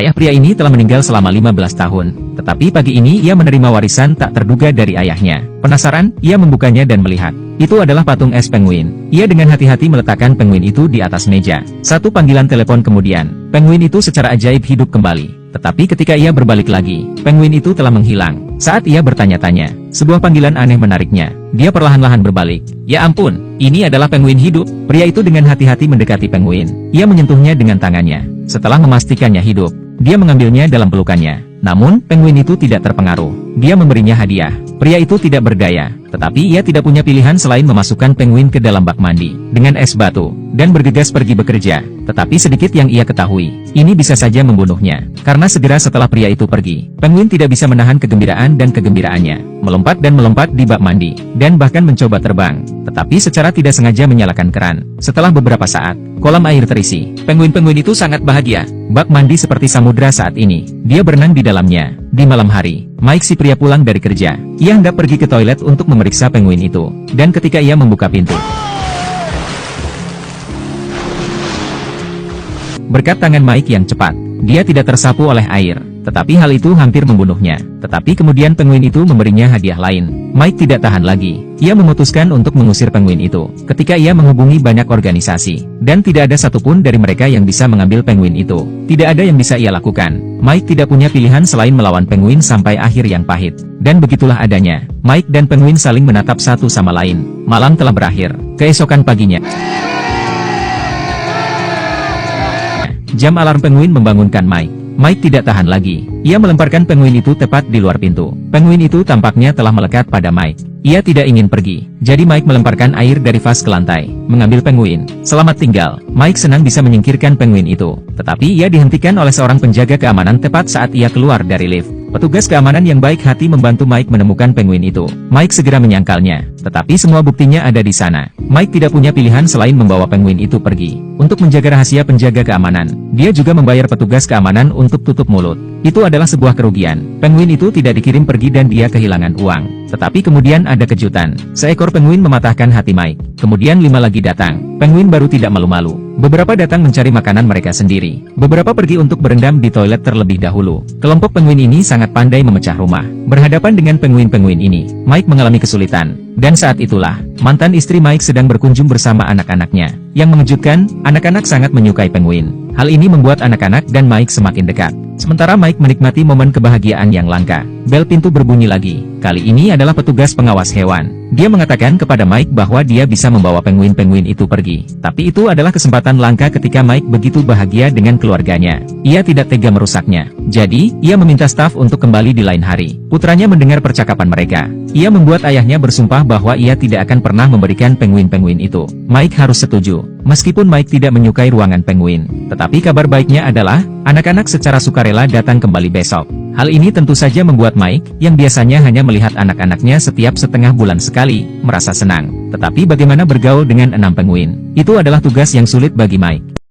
Ayah pria ini telah meninggal selama 15 tahun, tetapi pagi ini ia menerima warisan tak terduga dari ayahnya. Penasaran, ia membukanya dan melihat. Itu adalah patung es penguin. Ia dengan hati-hati meletakkan penguin itu di atas meja. Satu panggilan telepon kemudian, penguin itu secara ajaib hidup kembali. Tetapi ketika ia berbalik lagi, penguin itu telah menghilang. Saat ia bertanya-tanya, sebuah panggilan aneh menariknya. Dia perlahan-lahan berbalik. Ya ampun, ini adalah penguin hidup. Pria itu dengan hati-hati mendekati penguin. Ia menyentuhnya dengan tangannya. Setelah memastikannya hidup, dia mengambilnya dalam pelukannya. Namun, penguin itu tidak terpengaruh. Dia memberinya hadiah. Pria itu tidak berdaya, tetapi ia tidak punya pilihan selain memasukkan penguin ke dalam bak mandi dengan es batu, dan bergegas pergi bekerja. Tetapi sedikit yang ia ketahui, ini bisa saja membunuhnya. Karena segera setelah pria itu pergi, penguin tidak bisa menahan kegembiraan dan kegembiraannya. Melompat dan melompat di bak mandi, dan bahkan mencoba terbang. Tetapi secara tidak sengaja menyalakan keran. Setelah beberapa saat, kolam air terisi. Penguin-penguin itu sangat bahagia. Bak mandi seperti samudra saat ini. Dia berenang di dalamnya. Di malam hari, Mike si pria pulang dari kerja. Ia hendak pergi ke toilet untuk memeriksa penguin itu. Dan ketika ia membuka pintu, berkat tangan Mike yang cepat, dia tidak tersapu oleh air. Tetapi hal itu hampir membunuhnya. Tetapi kemudian penguin itu memberinya hadiah lain. Mike tidak tahan lagi. Ia memutuskan untuk mengusir penguin itu. Ketika ia menghubungi banyak organisasi, dan tidak ada satupun dari mereka yang bisa mengambil penguin itu. Tidak ada yang bisa ia lakukan. Mike tidak punya pilihan selain melawan penguin sampai akhir yang pahit. Dan begitulah adanya. Mike dan penguin saling menatap satu sama lain. Malam telah berakhir. Keesokan paginya, jam alarm penguin membangunkan Mike. Mike tidak tahan lagi. Ia melemparkan penguin itu tepat di luar pintu. Penguin itu tampaknya telah melekat pada Mike. Ia tidak ingin pergi. Jadi Mike melemparkan air dari vas ke lantai, mengambil penguin. Selamat tinggal. Mike senang bisa menyingkirkan penguin itu. Tetapi ia dihentikan oleh seorang penjaga keamanan tepat saat ia keluar dari lift. Petugas keamanan yang baik hati membantu Mike menemukan penguin itu. Mike segera menyangkalnya. Tetapi semua buktinya ada di sana. Mike tidak punya pilihan selain membawa penguin itu pergi. Untuk menjaga rahasia penjaga keamanan, dia juga membayar petugas keamanan untuk tutup mulut. Itu adalah sebuah kerugian. Penguin itu tidak dikirim pergi dan dia kehilangan uang. Tetapi kemudian ada kejutan. Seekor penguin mematahkan hati Mike. Kemudian 5 lagi datang. Penguin baru tidak malu-malu. Beberapa datang mencari makanan mereka sendiri. Beberapa pergi untuk berendam di toilet terlebih dahulu. Kelompok penguin ini sangat pandai memecah rumah. Berhadapan dengan penguin-penguin ini, Mike mengalami kesulitan. Dan saat itulah, mantan istri Mike sedang berkunjung bersama anak-anaknya. Yang mengejutkan, anak-anak sangat menyukai penguin. Hal ini membuat anak-anak dan Mike semakin dekat. Sementara Mike menikmati momen kebahagiaan yang langka. Bel pintu berbunyi lagi. Kali ini adalah petugas pengawas hewan. Dia mengatakan kepada Mike bahwa dia bisa membawa penguin-penguin itu pergi. Tapi itu adalah kesempatan langka ketika Mike begitu bahagia dengan keluarganya. Ia tidak tega merusaknya. Jadi, ia meminta staf untuk kembali di lain hari. Putranya mendengar percakapan mereka. Ia membuat ayahnya bersumpah bahwa ia tidak akan pernah memberikan penguin-penguin itu. Mike harus setuju. Meskipun Mike tidak menyukai ruangan penguin. Tetapi kabar baiknya adalah, anak-anak secara sukarela datang kembali besok. Hal ini tentu saja membuat Mike, yang biasanya hanya melihat anak-anaknya setiap setengah bulan sekali, merasa senang. Tetapi bagaimana bergaul dengan 6 penguin? Itu adalah tugas yang sulit bagi Mike.